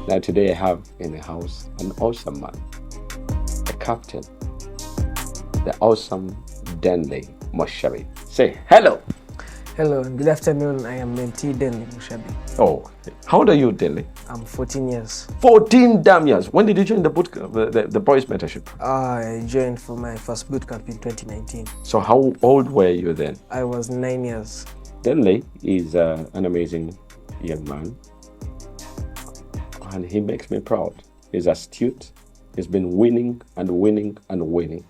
Now today I have in the house an awesome man, the captain, the awesome Denley Mushabe. Say hello. Hello and good afternoon. I am Mentee Denley Mushabe. Oh, how old are you, Denley? I'm 14 years. 14 damn years. When did you join the the boys' mentorship? I joined for my first bootcamp in 2019. So how old were you then? I was 9 years. Denley is an amazing young man, and he makes me proud. He's astute. He's been winning and winning and winning.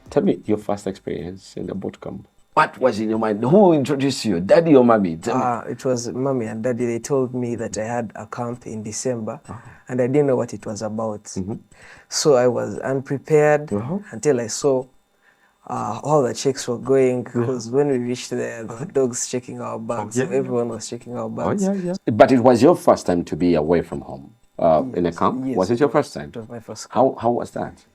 Tell me your first experience in the bootcamp. What was in your mind? Who introduced you, daddy or mommy? It was mommy and daddy. They told me that I had a camp in December, and I didn't know what it was about. So I was unprepared until I saw how the checks were going, because when we reached there were dogs checking our bags. So everyone was checking our bags. But it was your first time to be away from home in a camp? Yes, was it your first time? It was my first camp. How was that?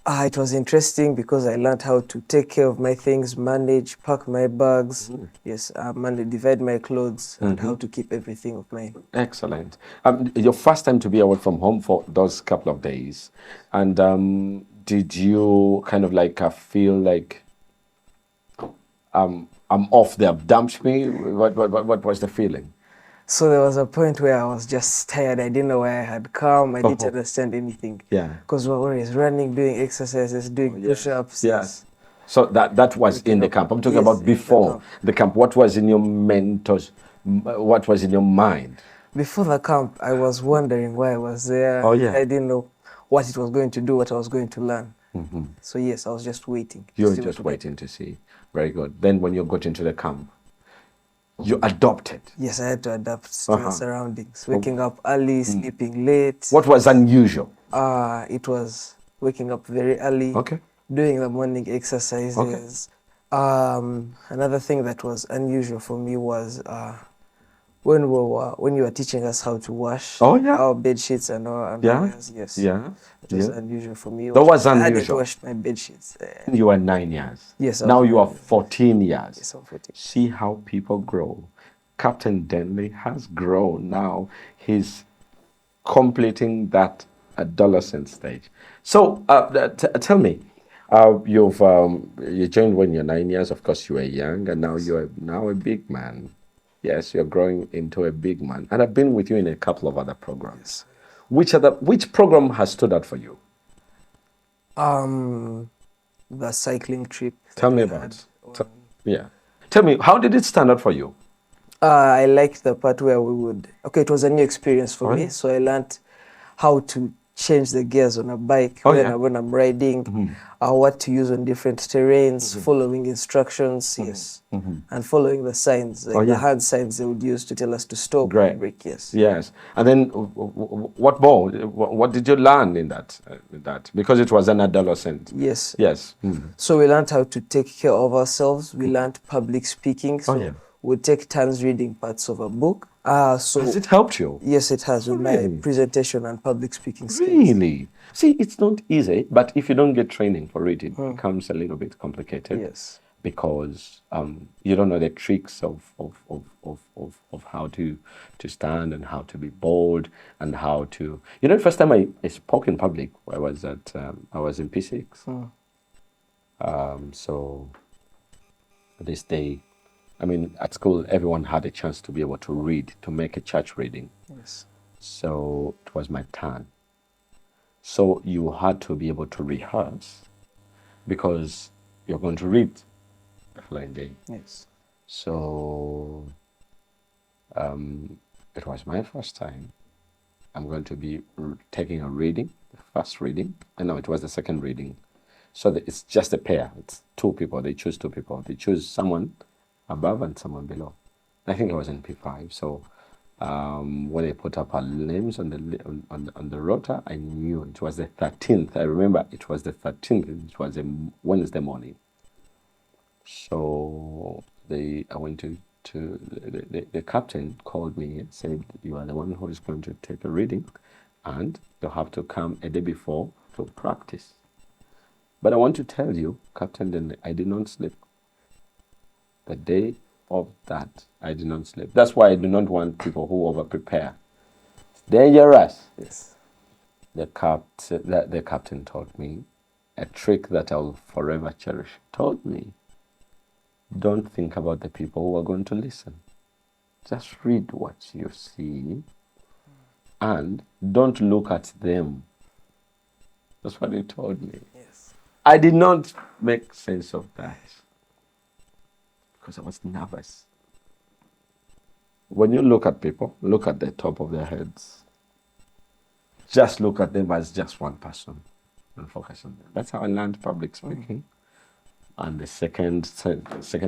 It was interesting because I learned how to take care of my things, manage, pack my bags, divide my clothes, and how to keep everything of mine. Excellent. Your first time to be away from home for those couple of days, and did you kind of like feel like I'm off, they have dumped me? What was the feeling? So there was a point where I was just tired. I didn't know where I had come. I didn't understand anything. Yeah. Because we were always running, doing exercises, doing push-ups. Yes. So that was in the camp. I'm talking about before the camp. What was in your mentors? What was in your mind? Before the camp, I was wondering why I was there. I didn't know what it was going to do, what I was going to learn. So yes, I was just waiting. You were just waiting to see. Very good. Then when you got into the camp, you adopted. Yes, I had to adapt to the surroundings. Waking up early, sleeping late. What was unusual? It was waking up very early, doing the morning exercises. Another thing that was unusual for me was when you were teaching us how to wash our bed sheets and our underwears. It was unusual for me. That was unusual. I had to wash my bed sheets. You were 9 years. Yes. Now you are 14 years. Yes, I'm 14. See how people grow. Captain Denley has grown. Now he's completing that adolescent stage. So tell me, you joined when you're 9 years. Of course, you were young, and now you're a big man. Yes, you're growing into a big man. And I've been with you in a couple of other programs. Which program has stood out for you? The cycling trip. Tell me about it. Tell me, how did it stand out for you? I liked the part where it was a new experience for me. So I learned how to change the gears on a bike when I'm riding, what to use on different terrains, following instructions, and following the signs, the hand signs they would use to tell us to stop. Great. Break, Yes. And then what more? What did you learn in that? Because it was an adolescent. Yes. Mm-hmm. So we learned how to take care of ourselves. We learned public speaking. So we'd take turns reading parts of a book. Has it helped you? Yes, it has with my presentation and public speaking skills. Really? See, it's not easy, but if you don't get training for it, it becomes a little bit complicated. Yes. Because you don't know the tricks of how to stand and how to be bold and how to... the first time I spoke in public, I was in P6. So this day, at school, everyone had a chance to be able to read, to make a church reading. Yes. So it was my turn. So you had to be able to rehearse because you're going to read the following day. Yes. So it was my first time. I'm going to be taking a reading, the first reading. I know it was the second reading. So it's just a pair. It's two people. They choose two people. They choose someone above and someone below. I think I was in P5. So when they put up our names on the rota, I knew it was the 13th. I remember it was the 13th. It was a Wednesday morning. So I went to the captain called me and said, "You are the one who is going to take a reading, and you'll have to come a day before to practice." But I want to tell you, Captain Denley, I did not sleep. The day of that, I did not sleep. That's why I do not want people who over-prepare. Dangerous. Yes. The captain taught me a trick that I'll forever cherish. Told me, don't think about the people who are going to listen. Just read what you see and don't look at them. That's what he told me. Yes. I did not make sense of that because I was nervous. When you look at people, look at the top of their heads. Just look at them as just one person and focus on them. That's how I learned public speaking. And the second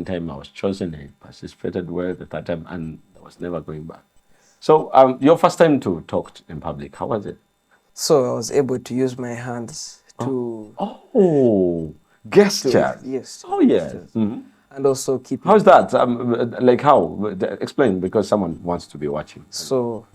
time I was chosen, I participated well. The third time, and I was never going back. So your first time to talk in public, how was it? So I was able to use my hands to... Oh, gesture. Yes. Oh, yes. Mm-hmm. And also keep... How's that? Like how? Explain, because someone wants to be watching. So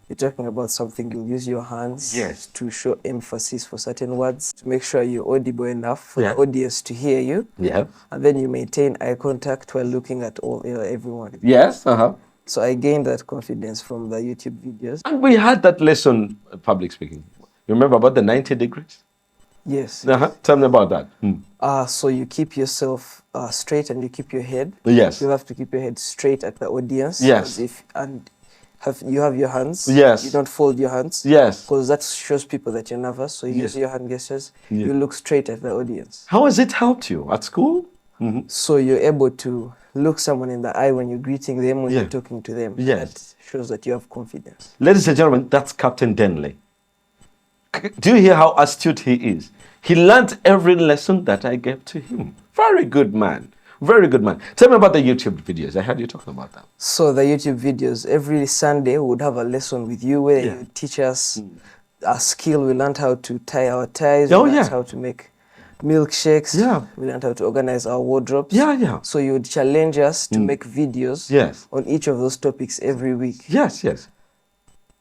you're talking about something, you'll use your hands to show emphasis for certain words, to make sure you're audible enough for the audience to hear you. Yeah. And then you maintain eye contact while looking at everyone. Yes. So I gained that confidence from the YouTube videos. And we had that lesson, public speaking. You remember about the 90 degrees? Yes. Tell me about that. So you keep yourself straight and you keep your head. Yes. You have to keep your head straight at the audience. Yes. You have your hands. Yes. You don't fold your hands. Yes. Because that shows people that you're nervous. So you use your hand gestures. Yeah. You look straight at the audience. How has it helped you at school? Mm-hmm. So you're able to look someone in the eye when you're greeting them, when you're talking to them. Yes. That shows that you have confidence. Ladies and gentlemen, that's Captain Denley. Do you hear how astute he is? He learned every lesson that I gave to him. Very good man. Very good man. Tell me about the YouTube videos. I heard you talking about that. So the YouTube videos, every Sunday we would have a lesson with you where you teach us a skill. We learned how to tie our ties. We learned how to make milkshakes. Yeah. We learned how to organize our wardrobes. Yeah. So you would challenge us to make videos on each of those topics every week. Yes.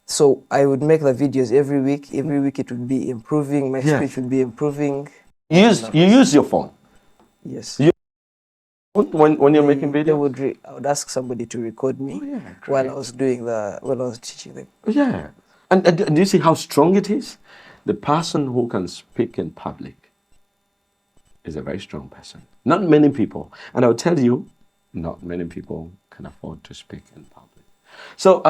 So I would make the videos every week. Every week it would be improving. My speech would be improving. You use your phone? Yes. When you're making videos? I would ask somebody to record me while I was teaching them. Yeah. And do you see how strong it is? The person who can speak in public is a very strong person. Not many people. And I'll tell you, not many people can afford to speak in public. So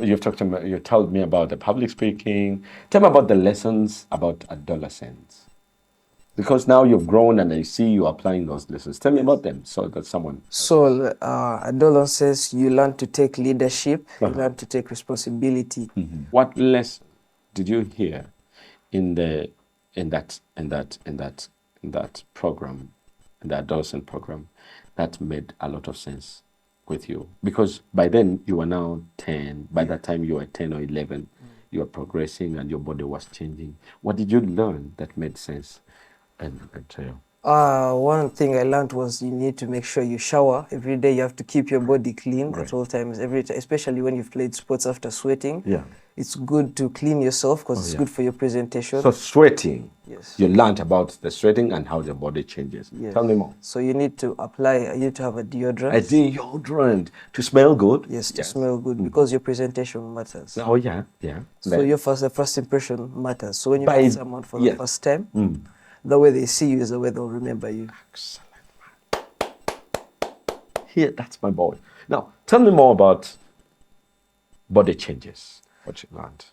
you told me about the public speaking. Tell me about the lessons about adolescents. Because now you've grown and I see you applying those lessons. Tell me about them so that someone... So adolescents, you learn to take leadership, you learn to take responsibility. Mm-hmm. What lesson did you hear in that program, in the adolescent program, that made a lot of sense with you? Because by then you were now 10. By that time you were 10 or 11. You were progressing and your body was changing. What did you learn that made sense? One thing I learned was you need to make sure you shower every day. You have to keep your body clean at all times, especially when you've played sports after sweating. Yeah, it's good to clean yourself because it's good for your presentation. So sweating, you learned about the sweating and how the body changes. Tell me more. So you need to have a deodorant. A deodorant to smell good. Yes, to smell good because your presentation matters. Oh yeah. So the first impression matters. So when you meet someone for the first time. The way they see you is the way they'll remember you. Excellent. Here, that's my boy. Now, tell me more about body changes. What you learned?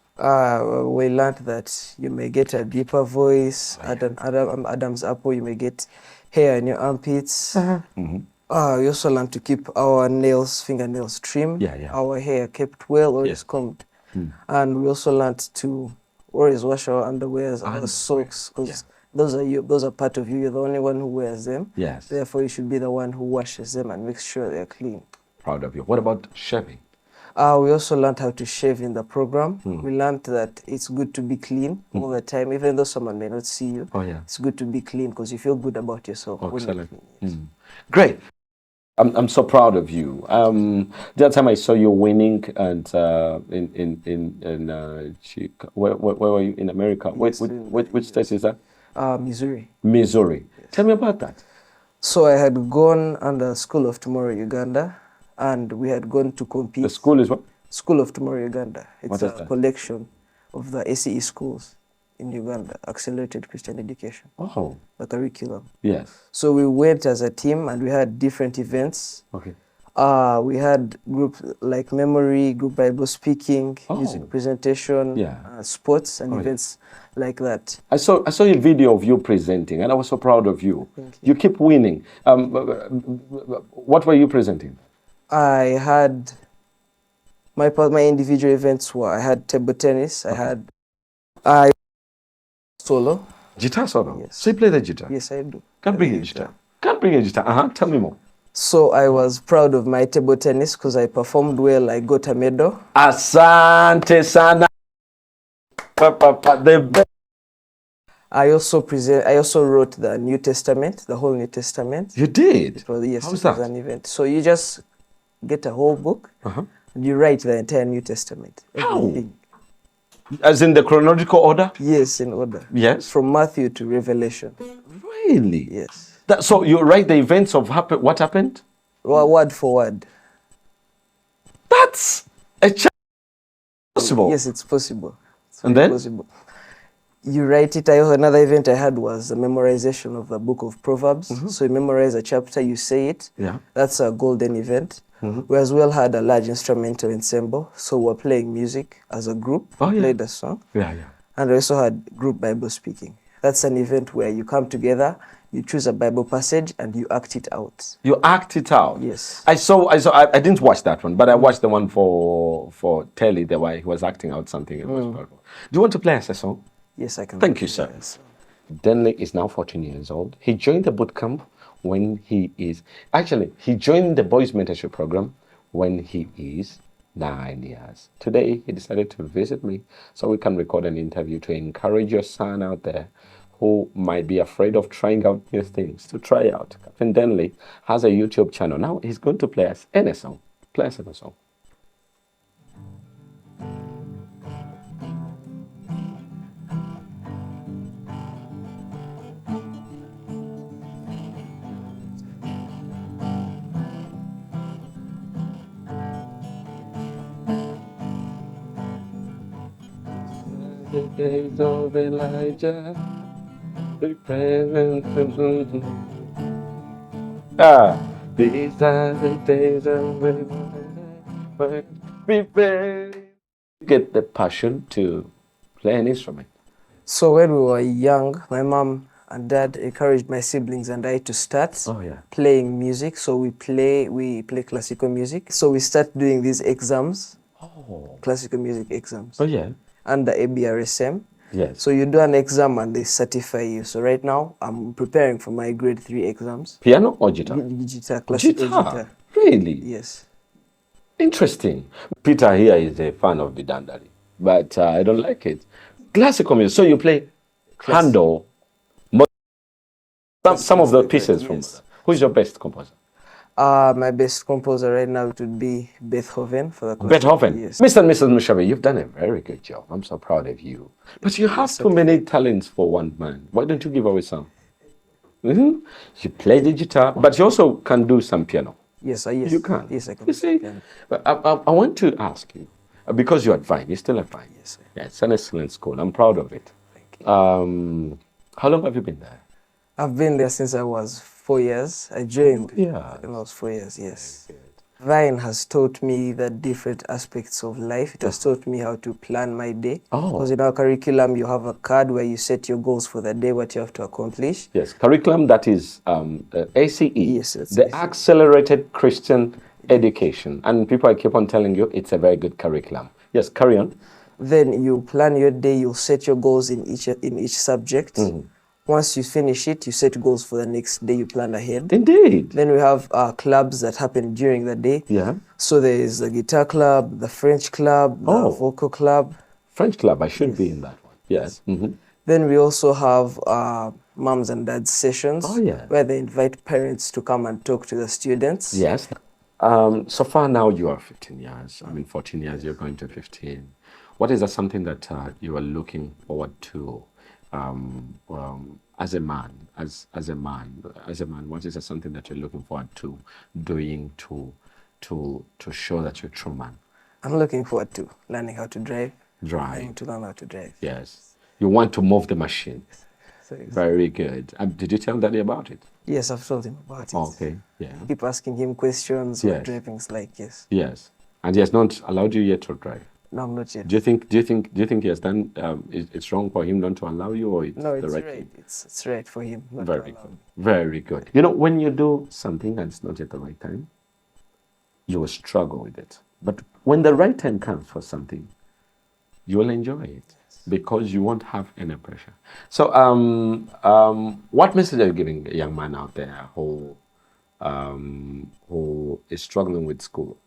We learned that you may get a deeper voice. Adam's apple, you may get hair in your armpits. We also learned to keep our fingernails trimmed. Our hair kept well, always combed. And we also learned to always wash our underwears, our socks, because those are part of you. You're the only one who wears them. Yes. Therefore, you should be the one who washes them and makes sure they're clean. Proud of you. What about shaving? We also learned how to shave in the program. We learned that it's good to be clean all the time, even though someone may not see you. It's good to be clean because you feel good about yourself. Excellent. Great. I'm so proud of you. The other time I saw you winning and in where were you in America? Which state is that? Missouri. Missouri. Yes. Tell me about that. So I had gone under School of Tomorrow, Uganda, and we had gone to compete. The school is what? School of Tomorrow Uganda. It's What is a that? collection of the ACE schools in Uganda, Accelerated Christian Education, Oh, the curriculum. yes. So we went as a team and we had different events. Okay. We had group like memory, group Bible speaking, music presentation, Yeah. sports and Oh, yeah. events like that. I saw a video of you presenting, and I was so proud of you. Thank You keep winning. What were you presenting? I had my individual events were I had table tennis, I solo. Guitar solo. Yes. So you play the guitar? Yes, I do. Can't bring a guitar. Can't bring a guitar. Tell me more. So I was proud of my table tennis because I performed well. I got a medal. Asante sana. The best. I also wrote the New Testament, the whole New Testament. You did? It was, yes, How's it was that? an event. So you just get a whole book and you write the entire New Testament. Everything. How? As in the chronological order? Yes, in order. Yes. From Matthew to Revelation. Really? Yes. So you write the events of what happened? Word for word. That's possible. Yes, it's possible. And then? Possible. You write it. Another event I had was the memorization of the book of Proverbs. So you memorize a chapter, you say it. Yeah. That's a golden event. We as well had a large instrumental ensemble. So we're playing music as a group. Oh, yeah. Played a song. Yeah, yeah. And we also had group Bible speaking. That's an event where you come together, you choose a Bible passage, and you act it out. You act it out. Yes. I didn't watch that one, but I watched the one for Telly, the way he was acting out something. It was powerful. Do you want to play us a song? Yes, I can. Thank you, sir. Yes. Denley is now 14 years old. He joined the bootcamp when he joined the boys mentorship program when he is 9 years. Today, he decided to visit me so we can record an interview to encourage your son out there who might be afraid of trying out new things to try out. Captain Denley has a YouTube channel. Now he's going to play us any song. Play us any song. The days of Elijah, the presence of these are the days of Elijah. Get the passion to play an instrument. So when we were young, my mom and dad encouraged my siblings and I to start playing music. So we play classical music. So we start doing these exams, classical music exams. Oh, yeah. Under ABRSM. Yes. So you do an exam and they certify you. So right now I'm preparing for my grade 3 exams. Piano or guitar? Guitar, classical guitar. Really? Yes. Interesting. Peter here is a fan of Bidandari, but I don't like it. Classical music. So you play Handel, some of the pieces from. Who is your best composer? My best composer right now it would be Beethoven for the classical. Beethoven. Yes. Mr. and Mrs. Mushabe, you've done a very good job. I'm so proud of you. But you have too many talents for one man. Why don't you give away some? You play the guitar, but you also can do some piano. Yes, yes. You can. Yes, I can. You see, I want to ask you, because you're at Vine, you're still at Vine. Yes. Yeah, it's an excellent school. I'm proud of it. Thank you. How long have you been there? I've been there since I was 4 years. I joined when I was 4 years, yes. Vine has taught me the different aspects of life. It has taught me how to plan my day. Because in our curriculum, you have a card where you set your goals for the day, what you have to accomplish. Yes, curriculum that is ACE, yes, the ACE. Accelerated Christian Education. And people, I keep on telling you, it's a very good curriculum. Yes, carry on. Then you plan your day, you set your goals in each subject. Once you finish it, you set goals for the next day, you plan ahead. Indeed. Then we have clubs that happen during the day. Yeah. So there is the guitar club, the French club, the vocal club. French club, I should be in that one. Yes. Then we also have moms and dads sessions where they invite parents to come and talk to the students. Yes. So far now you are 15 years. 14 years, you're going to 15. What is something that you are looking forward to as a man, what is something that you're looking forward to doing to show that you're a true man? I'm looking forward to learning how to drive. Drive. I want to learn how to drive. Yes. You want to move the machine. So Very good. Did you tell Daddy about it? yes, I've told him about it. Okay. Yeah. Keep asking him questions Yes. what driving's like. Yes. Yes. And he has not allowed you yet to drive. No, I'm not yet. Do you think he has done? It's wrong for him not to allow you, or it's No, it's the right right. thing? It's right for him. Not Very to allow good. me. Very good. You know, when you do something and it's not yet the right time, you will struggle with it. But when the right time comes for something, you will enjoy it because you won't have any pressure. So, what message are you giving a young man out there who is struggling with school?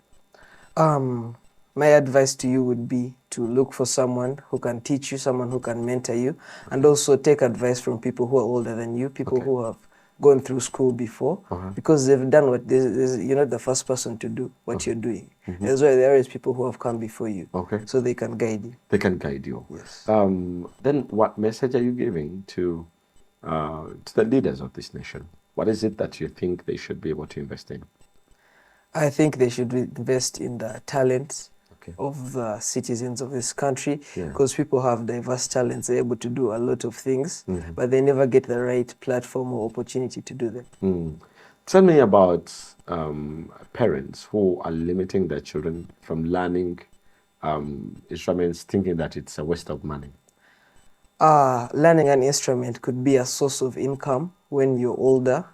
My advice to you would be to look for someone who can teach you, someone who can mentor you, and also take advice from people who are older than you, people who have gone through school before, because they've done what you're not the first person to do what you're doing. That's why there is people who have come before you, so they can guide you. They can guide you. Yes. Then, what message are you giving to the leaders of this nation? What is it that you think they should be able to invest in? I think they should invest in the talents of the citizens of this country, because people have diverse talents. They're able to do a lot of things, but they never get the right platform or opportunity to do them. Tell me about parents who are limiting their children from learning instruments, thinking that it's a waste of money. Learning an instrument could be a source of income when you're older.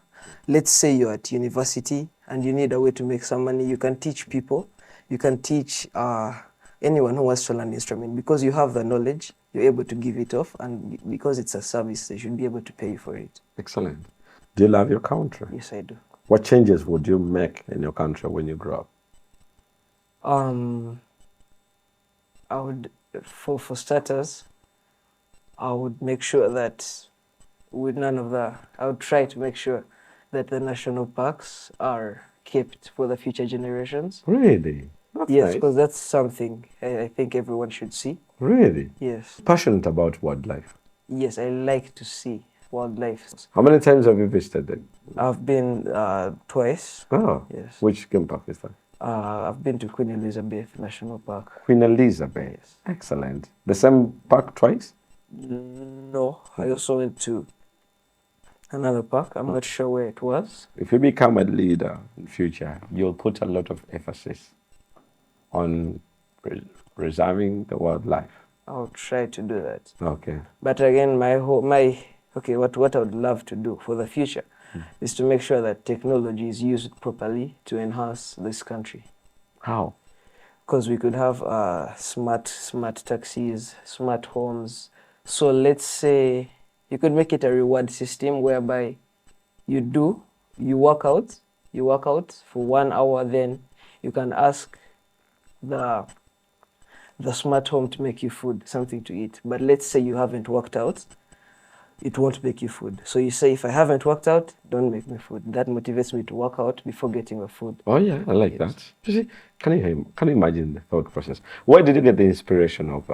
Let's say you're at university and you need a way to make some money. You can teach people. You can teach anyone who wants to learn an instrument, because you have the knowledge, you're able to give it off, and because it's a service, they should be able to pay you for it. Excellent. Do you love your country? Yes, I do. What changes would you make in your country when you grow up? I would, for starters, I would make sure that I would try to make sure that the national parks are kept for the future generations. Really? That's yes, nice. because that's something I think everyone should see. Really? Yes. Passionate about wildlife? Yes, I like to see wildlife. How many times have you visited it? I've been twice. Oh, yes. Which game park is that? I've been to Queen Elizabeth National Park. Queen Elizabeth? Yes. Excellent. The same park twice? No, I also went to another park. I'm not sure where it was. If you become a leader in future, you'll put a lot of emphasis on preserving the wildlife. I'll try to do that. Okay. But again, what I would love to do for the future is to make sure that technology is used properly to enhance this country. How? Because we could have smart taxis, smart homes. So let's say you could make it a reward system whereby you work out for 1 hour, then you can ask the smart home to make you food, something to eat. But let's say you haven't worked out, it won't make you food. So you say, if I haven't worked out, don't make me food. That motivates me to work out before getting the food. Oh yeah, I like that. You see, can you imagine the thought process? Where did you get the inspiration of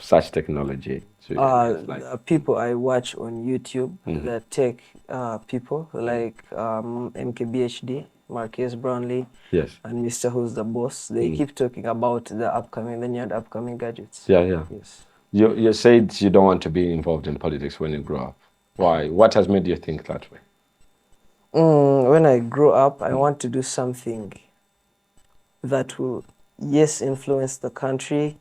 such technology? The people I watch on YouTube, the tech people like MKBHD, Marquez Brownlee, yes, and Mr. Who's the Boss, they keep talking about the new upcoming gadgets. Yeah. Yes. You said you don't want to be involved in politics when you grow up. Why? What has made you think that way? When I grow up, I want to do something that will, influence the country,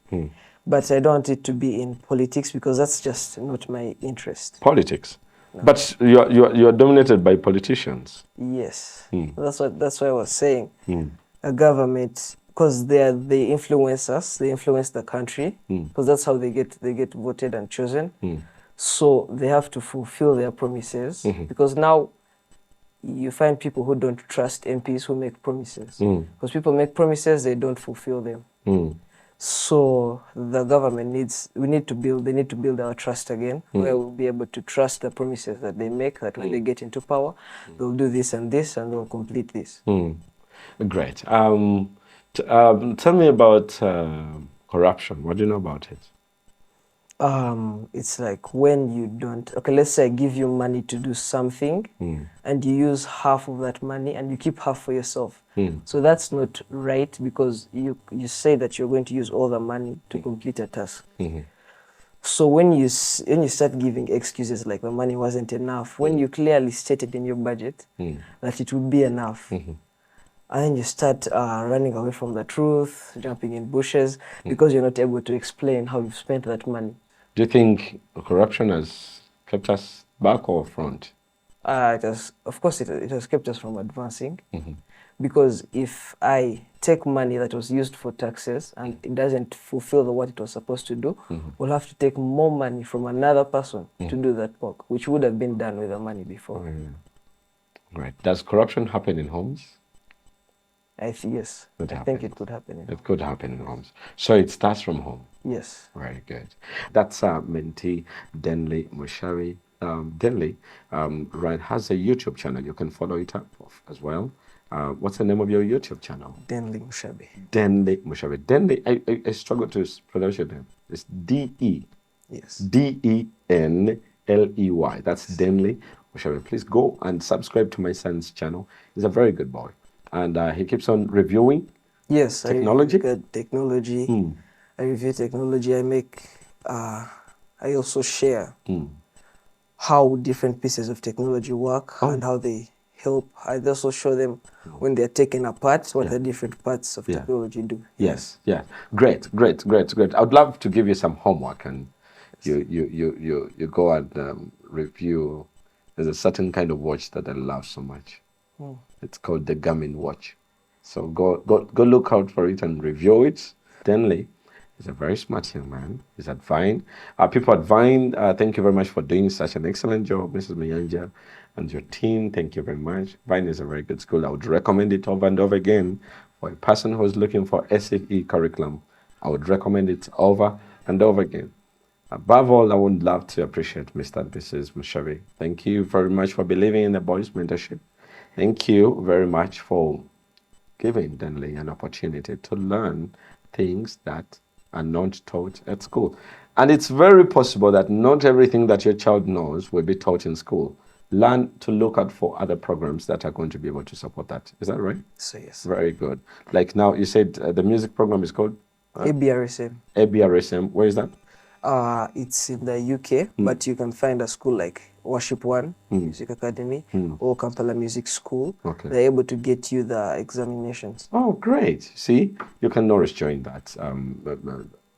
but I don't want it to be in politics, because that's just not my interest. Politics? No. But you're dominated by politicians. Yes. That's what I was saying. A government, because they influence us, they influence the country, because that's how they get voted and chosen. So they have to fulfill their promises, because now you find people who don't trust MPs who make promises, because people make promises, they don't fulfill them. So the government they need to build our trust again, where we'll be able to trust the promises that they make, that when they get into power, they'll do this, and they'll complete this. Great. Tell me about corruption. What do you know about it? It's like when you don't, okay, let's say I give you money to do something and you use half of that money and you keep half for yourself. So that's not right, because you say that you're going to use all the money to complete a task. So when you start giving excuses like the money wasn't enough, when you clearly stated in your budget that it would be enough, and then you start running away from the truth, jumping in bushes, because you're not able to explain how you've spent that money. Do you think corruption has kept us back or front? Of course, it has kept us from advancing, because if I take money that was used for taxes and it doesn't fulfill what it was supposed to do, we'll have to take more money from another person to do that work, which would have been done with the money before. Right. Does corruption happen in homes? Yes, I think it could happen. It could happen in homes. So it starts from home. Yes. Very good. That's Mentee Denley Mushabe. Denley right, has a YouTube channel. You can follow it up as well. What's the name of your YouTube channel? Denley Mushabe. Denley Mushabe. Denley, I struggle to pronounce your name. It's D-E. Yes. D-E-N-L-E-Y. That's Denley Mushabe. Please go and subscribe to my son's channel. He's a very good boy. And he keeps on reviewing technology. I review technology. I make, I also share how different pieces of technology work and how they help. I also show them when they're taken apart, what the different parts of technology do. Yes. Great. I would love to give you some homework, and you go and review. There's a certain kind of watch that I love so much. It's called the Garmin watch. So go look out for it and review it. Denley is a very smart young man. He's at Vine. People at Vine, thank you very much for doing such an excellent job, Mrs. Mayanja and your team. Thank you very much. Vine is a very good school. I would recommend it over and over again for a person who's looking for SFE curriculum. I would recommend it over and over again. Above all, I would love to appreciate Mr. and Mrs. Mushabe. Thank you very much for believing in the boys' mentorship. Thank you very much for giving Denley an opportunity to learn things that are not taught at school. And it's very possible that not everything that your child knows will be taught in school. Learn to look out for other programs that are going to be able to support that. Is that right? So yes. Very good. Like now, you said the music program is called? ABRSM. ABRSM. Where is that? It's in the UK, but you can find a school like Worship One Music Academy or Kampala Music School. Okay. They're able to get you the examinations. Oh, great. See, you can always join that.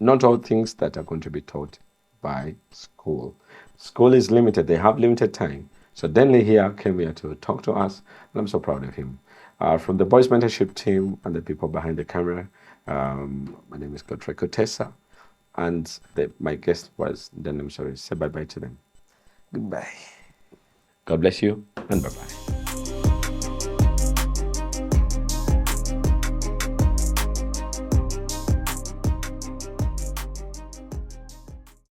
Not all things that are going to be taught by school. School is limited. They have limited time. So Denley here came here to talk to us, and I'm so proud of him. From the Boys Mentorship team and the people behind the camera, my name is Godfrey Kotesa. And my guest was Denley Mushabe. Say bye-bye to them. Goodbye. God bless you, and bye-bye.